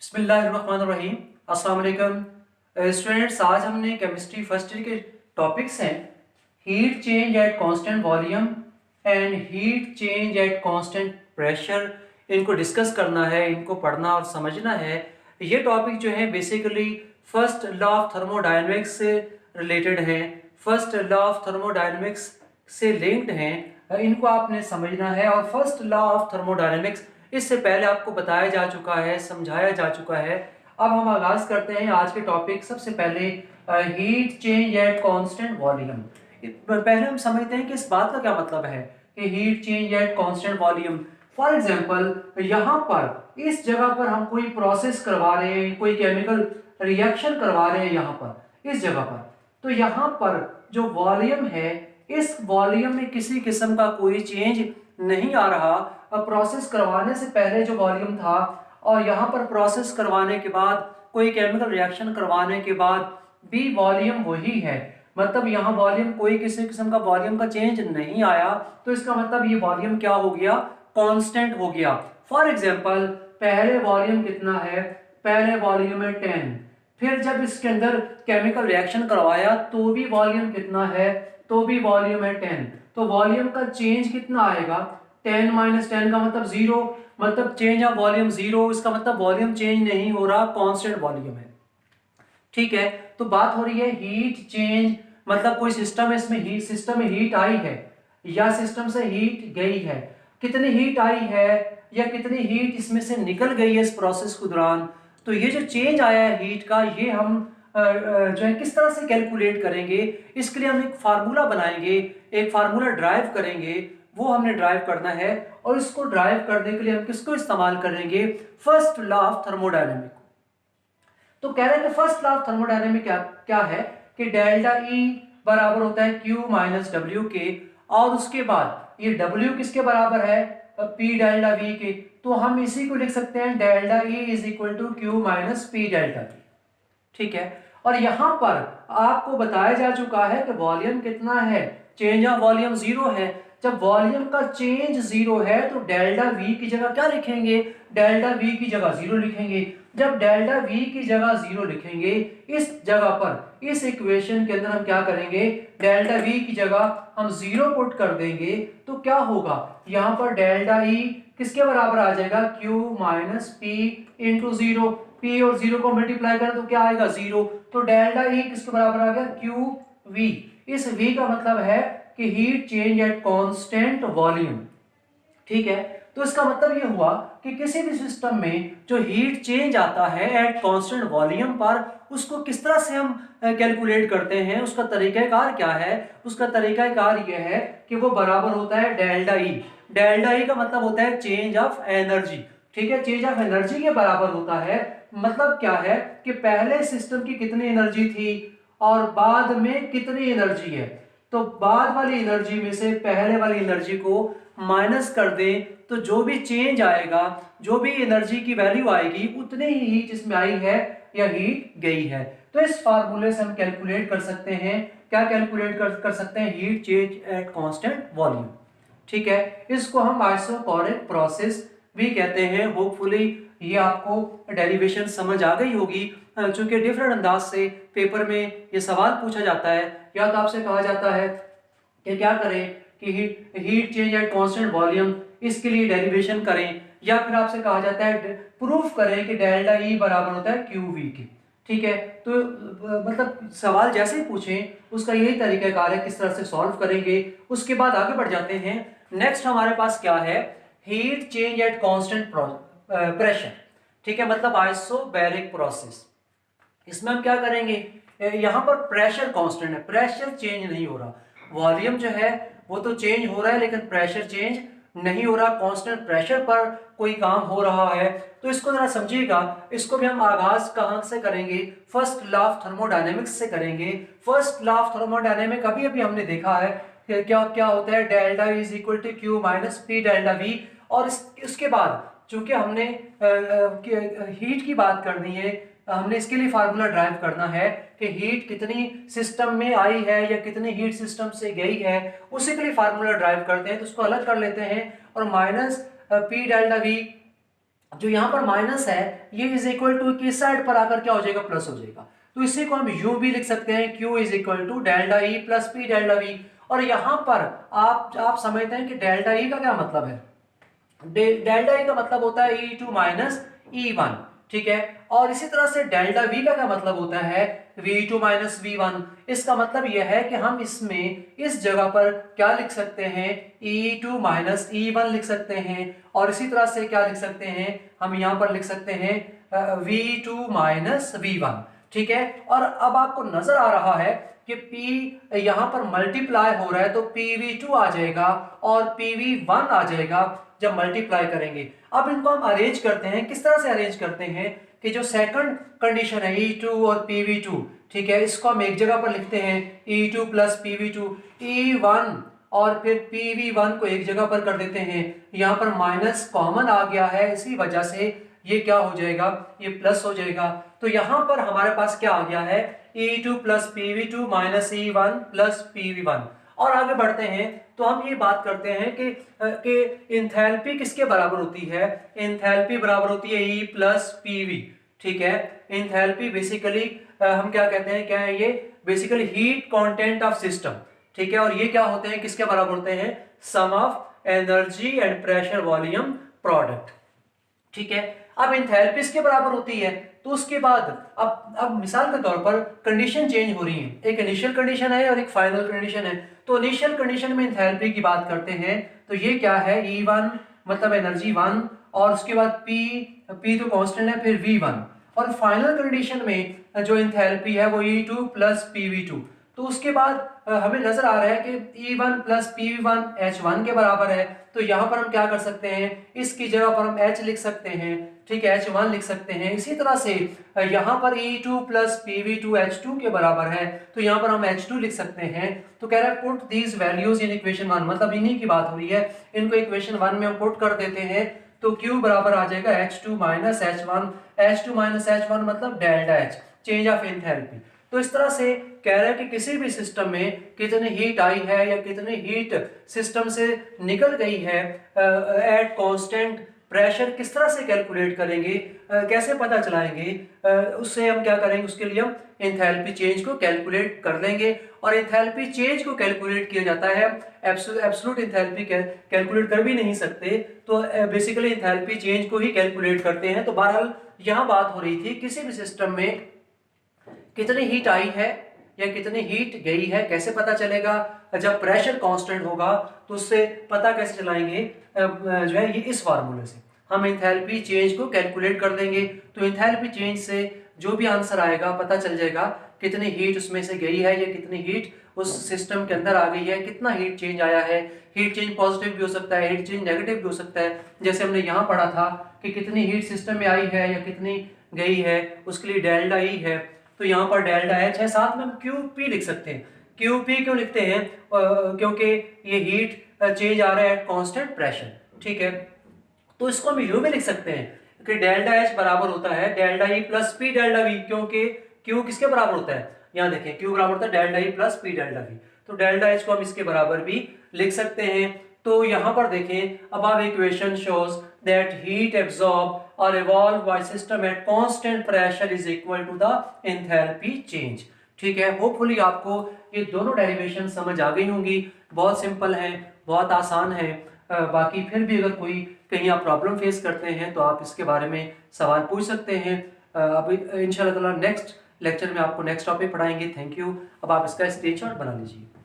बिस्मिल्लाहिर्रहमानिर्रहीम। अस्सलाम वालेकुम स्टूडेंट्स, आज हमने केमिस्ट्री फर्स्ट ईयर के टॉपिक्स हैं heat change at constant volume and heat change at constant pressure. इनको डिस्कस करना है, इनको पढ़ना और समझना है। ये टॉपिक जो है basically first law of thermodynamics से रिलेटेड हैं, फर्स्ट लॉ ऑफ थर्मोडायनेमिक्स से लिंक्ड हैं। इनको आपने समझना है। और फर्स्ट लॉ ऑफ थर्मोडायनेमिक्स इससे पहले आपको बताया जा चुका है, समझाया जा चुका है। अब हम आगाज करते हैं आज के टॉपिक। सबसे पहले heat change at constant volume. पहले हम समझते हैं कि इस बात का क्या मतलब है कि heat change at constant volume. For example, यहाँ पर इस जगह पर हम कोई प्रोसेस करवा रहे हैं, कोई केमिकल रिएक्शन करवा रहे हैं यहाँ पर इस जगह पर। तो यहाँ पर जो वॉल्यूम है, इस वॉल्यूम में किसी किस्म का कोई चेंज नहीं आ रहा। अब प्रोसेस करवाने से पहले जो वॉल्यूम था और यहाँ पर प्रोसेस करवाने के बाद, कोई केमिकल रिएक्शन करवाने के बाद भी वॉल्यूम वही है। मतलब यहाँ वॉल्यूम, कोई किसी किस्म का वॉल्यूम का चेंज नहीं आया। तो इसका मतलब ये वॉल्यूम क्या हो गया? कांस्टेंट हो गया। फॉर एग्जांपल, पहले वॉल्यूम कितना है? पहले वॉल्यूम है 10। फिर जब इसके अंदर केमिकल रिएक्शन करवाया तो भी वॉल्यूम कितना है? तो भी वॉल्यूम है 10। तो वॉल्यूम का चेंज कितना आएगा? 10 माइनस 10 का मतलब 0। मतलब चेंज ऑफ वॉल्यूम 0। इसका मतलब वॉल्यूम चेंज नहीं हो रहा, कांस्टेंट वॉल्यूम है। ठीक है, तो बात हो रही है हीट चेंज। मतलब कोई सिस्टम है, इसमें हीट, सिस्टम में हीट आई है या सिस्टम से हीट गई है। कितनी हीट आई है या कितनी हीट इसमें से निकल गई है इस प्रोसेस के दौरान। तो ये जो चेंज आया है हीट का, ये हम जो है किस तरह से कैलकुलेट करेंगे, इसके लिए हम एक फार्मूला बनाएंगे, एक फार्मूला ड्राइव करेंगे। वो हमने ड्राइव करना है और इसको ड्राइव करने के लिए हम किसको इस्तेमाल करेंगे? First law of thermodynamic. तो कह रहे हैं कि फर्स्ट लॉ ऑफ थर्मोडायनेमिक क्या क्या है कि डेल्टा ई बराबर होता है क्यू माइनस डब्ल्यू के। और उसके बाद ये डब्ल्यू किसके बराबर है? पी डेल्टा वी के। तो हम इसी को लिख सकते हैं delta E is equal to Q minus P delta V. ठीक है, और यहां पर आपको बताया जा चुका है कि वॉल्यूम कितना है? चेंज ऑफ वॉल्यूम 0 है। जब वॉल्यूम का चेंज 0 है तो डेल्टा वी की जगह क्या लिखेंगे? डेल्टा वी की जगह 0 लिखेंगे। जब डेल्टा वी की जगह 0 लिखेंगे, इस जगह पर, इस इक्वेशन के अंदर हम क्या करेंगे? डेल्टा वी की जगह हम 0 पुट कर देंगे। तो क्या होगा? यहां पर डेल्टा ई किसके बराबर आ जाएगा? Q minus P into 0। P और 0 को मल्टीप्लाई करें तो क्या आएगा? 0। तो डेल्टा ई किसके बराबर आ गया? Q we. इस वी का मतलब है कि heat change at constant volume. ठीक है, तो इसका मतलब ये हुआ कि किसी भी सिस्टम में जो हीट चेंज आता है एट कांस्टेंट वॉल्यूम पर, उसको किस तरह से हम कैलकुलेट करते हैं, उसका तरीकाकार क्या है? उसका तरीकाकार ये है कि वो बराबर होता है डेल्टा ई। डेल्टा ई का मतलब होता है चेंज ऑफ एनर्जी। ठीक है, चेंज ऑफ एनर्जी के बराबर होता है। मतलब क्या है कि पहले सिस्टम की कितनी एनर्जी थी और बाद में कितनी एनर्जी है। तो बाद वाली एनर्जी में से पहले वाली एनर्जी को माइनस कर दें तो जो भी चेंज आएगा, जो भी एनर्जी की वैल्यू आएगी, उतनी ही हीट इसमें आई है या हीट गई है। तो इस फार्मूले से हम कैलकुलेट कर सकते हैं, क्या कैलकुलेट कर सकते हैं? Heat change at constant volume. ठीक है, इसको हम आइसोकोरिक प्रोसेस भी कहते हैं। होपफुली ये आपको डेरिवेशन समझ आ गई होगी, चूंकि डिफरेंट अंदाज से पेपर में ये सवाल पूछा जाता है। या तो आपसे कहा जाता है कि क्या करें कि heat change at constant volume, इसके लिए डेरिवेशन करें, या फिर आपसे कहा जाता है प्रूफ करें कि डेल्टा ई बराबर होता है क्यू वी के। ठीक है, तो मतलब सवाल जैसे ही पूछें उसका यही तरीकाकार है, किस तरह से सॉल्व करेंगे। उसके बाद आगे बढ़ जाते हैं। नेक्स्ट हमारे पास क्या है? Heat change at constant pressure. ठीक है, मतलब आइसोबैरिक प्रोसेस। इसमें हम क्या करेंगे? यहाँ पर प्रेशर कांस्टेंट है, प्रेशर चेंज नहीं हो रहा। वॉल्यूम जो है वो तो चेंज हो रहा है लेकिन प्रेशर चेंज नहीं हो रहा। कांस्टेंट प्रेशर पर कोई काम हो रहा है। तो इसको जरा समझिएगा। इसको भी हम आगाज कहाँ से करेंगे? फर्स्ट लॉ ऑफ थर्मोडायनेमिक्स से करेंगे। फर्स्ट लॉ ऑफ थर्मोडायनेमिक अभी अभी हमने देखा है कि क्या क्या होता है? Delta is equal to Q minus P delta V. और इसके बाद चूंकि हमने हीट की बात करनी है, हमने इसके लिए फार्मूला ड्राइव करना है कि हीट कितनी सिस्टम में आई है या कितनी हीट सिस्टम से गई है। उसी के लिए फार्मूला ड्राइव करते हैं। तो उसको अलग कर लेते हैं और माइनस पी डेल्टा वी जो यहाँ पर माइनस है ये इज इक्वल टू किस साइड पर आकर क्या हो जाएगा, प्लस हो जाएगा। तो इसी को हम यूं भी लिख सकते हैं, Q is equal to delta E plus P delta V. और यहाँ पर आप समझते हैं कि डेल्टा ई का क्या मतलब है, डेल्टा ई का मतलब होता है E2 माइनस E1, ठीक है। और इसी तरह से डेल्टा V का क्या मतलब होता है, V2 माइनस V1। इसका मतलब यह है कि हम इसमें इस जगह पर क्या लिख सकते हैं, E2 माइनस E1 लिख सकते हैं। और इसी तरह से क्या लिख सकते हैं, हम यहाँ पर लिख सकते हैं V2 माइनस V1, ठीक है। और अब आपको नजर आ रहा है कि P यहाँ पर मल्टीप्लाई हो रहा है तो PV2 आ जाएगा और PV1 आ जाएगा जब मल्टीप्लाई करेंगे। अब इनको हम अरेंज करते हैं, किस तरह से अरेंज करते हैं कि जो सेकंड कंडीशन है E2 और PV2, ठीक है, इसको हम एक जगह पर लिखते हैं E2 प्लस PV2, E1 और फिर PV1 को एक जगह पर कर देते हैं। यहाँ पर माइनस कॉमन आ गया है, इसी वजह से ये क्या हो जाएगा, ये प्लस हो जाएगा। तो यहाँ पर हमारे पास क्या आ गया है, E2 plus PV2 minus E1 plus PV1। और आगे बढ़ते हैं तो हम ये बात करते हैं कि इंथैल्पी किसके बराबर होती है, इंथैल्पी बराबर होती है E प्लस PV, ठीक है। इंथैल्पी बेसिकली हम क्या कहते हैं, क्या है ये, basically heat content of system, ठीक है। और ये क्या होते हैं, किसके बराबर होते हैं, sum of energy and pressure volume product, ठीक है। अब इंथैल्पी इसके बराबर होती है तो उसके बाद अब मिसाल के तौर पर कंडीशन चेंज हो रही है, एक इनिशियल कंडीशन है और एक फाइनल कंडीशन है। तो इनिशियल कंडीशन में इंथैल्पी की बात करते हैं तो ये क्या है, E1 मतलब एनर्जी 1 और उसके बाद P तो कांस्टेंट है, फिर V1। और फाइनल कंडीशन में जो इंथैल्पी है वो E2 प्लस PV2। तो उसके बाद हमें नजर आ रहा है कि E1 प्लस PV1 H1 के बराबर है। तो यहाँ पर हम क्या कर सकते हैं, इसकी जगह पर हम H लिख सकते हैं, ठीक है, H1 लिख सकते हैं। इसी तरह से यहाँ पर E2 प्लस PV2 H2 के बराबर है तो यहाँ पर हम H2 लिख सकते हैं। तो कह रहा है put these values in equation 1, मतलब इन्हीं की बात हो रही है, इनको इक्वेशन 1 में हम पुट कर देते हैं तो Q बराबर आ जाएगा H2 minus H1। H2 minus H1 मतलब delta H, change of enthalpy. तो इस तरह से कह रहा है कि किसी भी सिस्टम में कितनी हीट आई है या कितनी हीट सिस्टम से निकल गई है एट कांस्टेंट प्रेशर, किस तरह से कैलकुलेट करेंगे, कैसे पता चलाएंगे, उससे हम क्या करेंगे, उसके लिए हम एंथैल्पी चेंज को कैलकुलेट कर लेंगे। और एंथैल्पी चेंज को कैलकुलेट किया जाता है, एब्सोल्यूट एंथैल्पी कैलकुलेट कर भी नहीं सकते, तो बेसिकली एंथैल्पी चेंज को ही कैलकुलेट करते हैं। तो बहरहाल यहाँ बात हो रही थी किसी भी सिस्टम में कितनी हीट आई है या कितनी हीट गई है कैसे पता चलेगा, जब प्रेशर कांस्टेंट होगा तो उससे पता कैसे चलाएंगे, जो है ये इस फार्मूले से हम एंथैल्पी चेंज को कैलकुलेट कर देंगे। तो एंथैल्पी चेंज से जो भी आंसर आएगा पता चल जाएगा कितनी हीट उसमें से गई है या कितनी हीट उस सिस्टम के अंदर आ गई है, कितना हीट चेंज आया है। हीट चेंज पॉजिटिव भी हो सकता है, हीट चेंज नेगेटिव भी हो सकता है, जैसे हमने यहाँ पढ़ा था कि कितनी हीट सिस्टम में आई है या कितनी गई है, उसके लिए डेल्टा ई है। तो यहाँ पर डेल्टा एच है, साथ में हम क्यू पी लिख सकते हैं। क्यू पी क्यों लिखते हैं, क्योंकि ये हीट चेंज आ रहा है एट कांस्टेंट प्रेशर, ठीक है। तो इसको हम यू में लिख सकते हैं कि डेल्टा एच बराबर होता है delta E plus P delta we, क्योंकि क्यू किसके बराबर होता है, यहाँ देखें क्यू बराबर होता है delta E plus P delta we. तो डेल्टा एच को हम इसके बराबर भी लिख सकते हैं। तो यहाँ पर देखें अब equation shows that heat absorb और evolved by system at constant pressure is equal to the enthalpy change, ठीक है। होपफुली आपको ये दोनों डेरिवेशन समझ आ गई होंगी, बहुत सिंपल है, बहुत आसान है। बाकी फिर भी अगर कोई कहीं आप प्रॉब्लम फेस करते हैं तो आप इसके बारे में सवाल पूछ सकते हैं। अब इंशाल्लाह नेक्स्ट लेक्चर में आपको नेक्स्ट टॉपिक पढ़ाएंगे। Thank you. अब आप इसका स्क्रीनशॉट बना लीजिए।